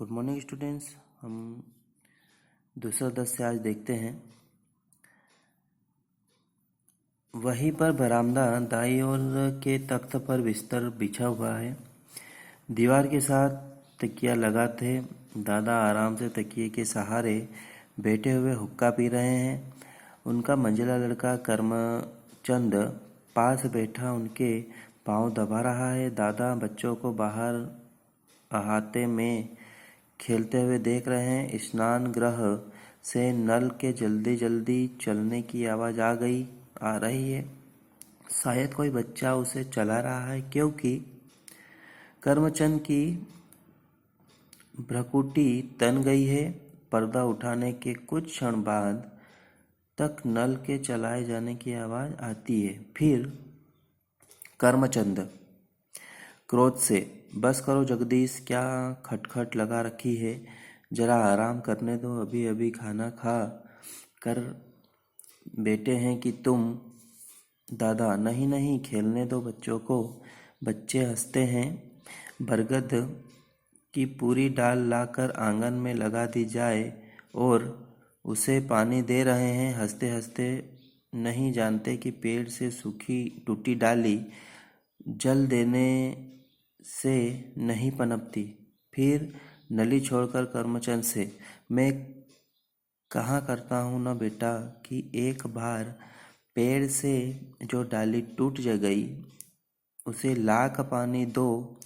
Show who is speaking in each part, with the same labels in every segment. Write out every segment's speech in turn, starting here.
Speaker 1: Good morning students. हम दूसरा दस से आज देखते हैं। वहीं पर बरामदा दाईं ओर के तख्त पर बिस्तर बिछा हुआ है। दीवार के साथ तकिया लगा थे। दादा आराम से तकिए के सहारे बैठे हुए हुक्का पी रहे हैं। उनका मंझला लड़का करमचंद पास बैठा उनके पांव दबा रहा है। दादा बच्चों को बाहर अहाते में खेलते हुए देख रहे हैं। स्नान गृह से नल के जल्दी जल्दी चलने की आवाज़ आ रही है। शायद कोई बच्चा उसे चला रहा है, क्योंकि करमचंद की भ्रुकुटी तन गई है। पर्दा उठाने के कुछ क्षण बाद तक नल के चलाए जाने की आवाज़ आती है। फिर करमचंद क्रोध से, बस करो जगदीश, क्या खटखट लगा रखी है, जरा आराम करने दो, अभी अभी खाना खा कर बैठे हैं कि तुम। दादा, नहीं नहीं, खेलने दो बच्चों को। बच्चे हंसते हैं। बरगद की पूरी डाल लाकर आंगन में लगा दी जाए और उसे पानी दे रहे हैं। हंसते हंसते नहीं जानते कि पेड़ से सूखी टूटी डाली जल देने से नहीं पनपती। फिर नली छोड़कर करमचंद से, मैं कहा करता हूँ ना बेटा कि एक बार पेड़ से जो डाली टूट गई उसे लाख पानी दो,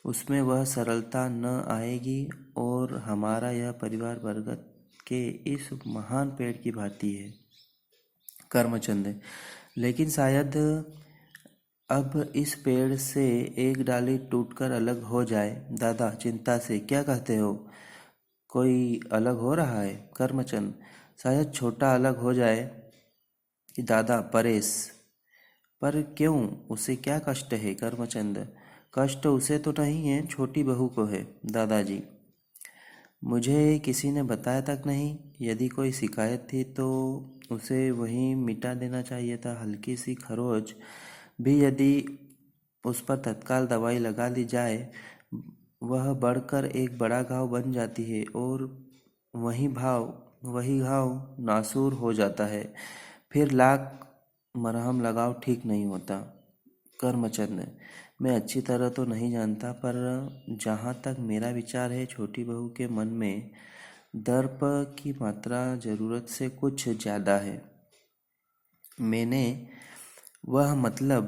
Speaker 1: उसमें वह सरलता न आएगी और हमारा यह परिवार बरगद के इस महान पेड़ की भांति है। करमचंद, लेकिन शायद अब इस पेड़ से एक डाली टूटकर अलग हो जाए। दादा चिंता से, क्या कहते हो, कोई अलग हो रहा है? करमचंद, शायद छोटा अलग हो जाए। दादा परेश, पर क्यों, उसे क्या कष्ट है? करमचंद, कष्ट उसे तो नहीं है, छोटी बहू को है। दादाजी, मुझे किसी ने बताया तक नहीं। यदि कोई शिकायत थी तो उसे वहीं मिटा देना चाहिए था। हल्की सी खरोच भी यदि उस पर तत्काल दवाई लगा दी जाए, वह बढ़कर एक बड़ा घाव बन जाती है और वही घाव नासूर हो जाता है। फिर लाख मरहम लगाओ, ठीक नहीं होता। करमचंद, मैं अच्छी तरह तो नहीं जानता, पर जहाँ तक मेरा विचार है, छोटी बहू के मन में दर्प की मात्रा जरूरत से कुछ ज़्यादा है। मैंने वह मतलब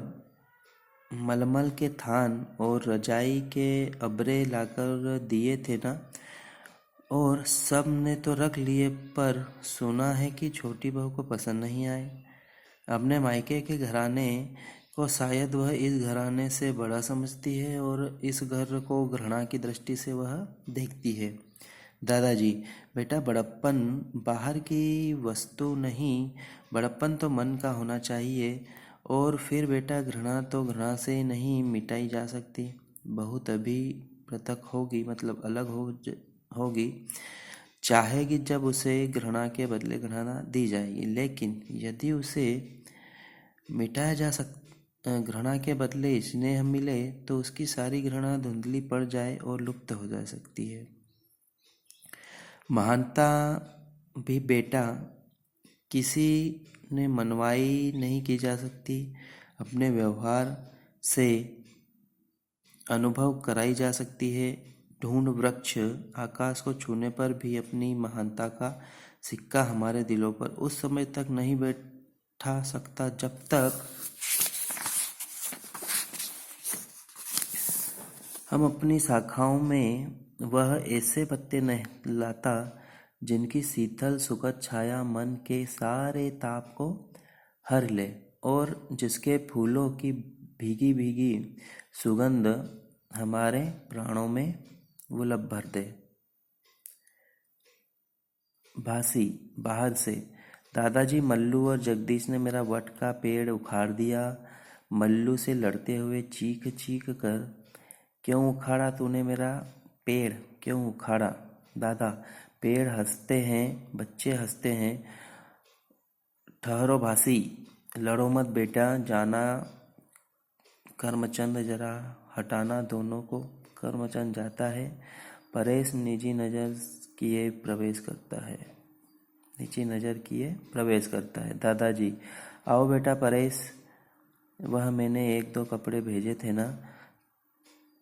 Speaker 1: मलमल के थान और रजाई के अब्रे लाकर दिए थे ना, और सब ने तो रख लिए, पर सुना है कि छोटी बहू को पसंद नहीं आए। अपने मायके के घराने को शायद वह इस घराने से बड़ा समझती है और इस घर को घृणा की दृष्टि से वह देखती है। दादाजी, बेटा, बड़प्पन बाहर की वस्तु नहीं, बड़प्पन तो मन का होना चाहिए। और फिर बेटा, घृणा तो घृणा से नहीं मिटाई जा सकती। बहू तभी पृथक होगी, मतलब अलग होगी, चाहेगी जब उसे घृणा के बदले घृणा दी जाएगी। लेकिन यदि उसे मिटाया जा घृणा के बदले स्नेह मिले तो उसकी सारी घृणा धुंधली पड़ जाए और लुप्त हो जा सकती है। महानता भी बेटा किसी ने मनवाई नहीं की जा सकती, अपने व्यवहार से अनुभव कराई जा सकती है। ढूंढ वृक्ष आकाश को छूने पर भी अपनी महानता का सिक्का हमारे दिलों पर उस समय तक नहीं बैठा सकता जब तक हम अपनी शाखाओं में वह ऐसे पत्ते नहीं लाता जिनकी शीतल सुखद छाया मन के सारे ताप को हर ले और जिसके फूलों की भीगी भीगी सुगंध हमारे प्राणों में उलप भर दे। भासी बाहर से, दादाजी, मल्लू और जगदीश ने मेरा वट का पेड़ उखाड़ दिया। मल्लू से लड़ते हुए चीख चीख कर, क्यों उखाड़ा तूने मेरा पेड़, क्यों उखाड़ा? दादा, पेड़ हंसते हैं, बच्चे हंसते हैं। ठहरो भासी, लड़ो मत बेटा, जाना। करमचंद, जरा हटाना दोनों को। करमचंद जाता है, परेश निजी नज़र किए प्रवेश करता है। निजी नज़र किए प्रवेश करता है। दादाजी, आओ बेटा परेश, वह मैंने 1-2 कपड़े भेजे थे ना,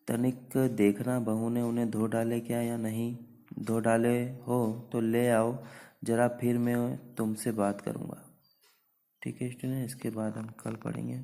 Speaker 1: तनिक देखना बहू ने उन्हें धो डाले क्या या नहीं। धो डाले हो तो ले आओ जरा, फिर मैं तुमसे बात करूँगा। ठीक है स्टूडेंट, इसके बाद हम कल पढ़ेंगे।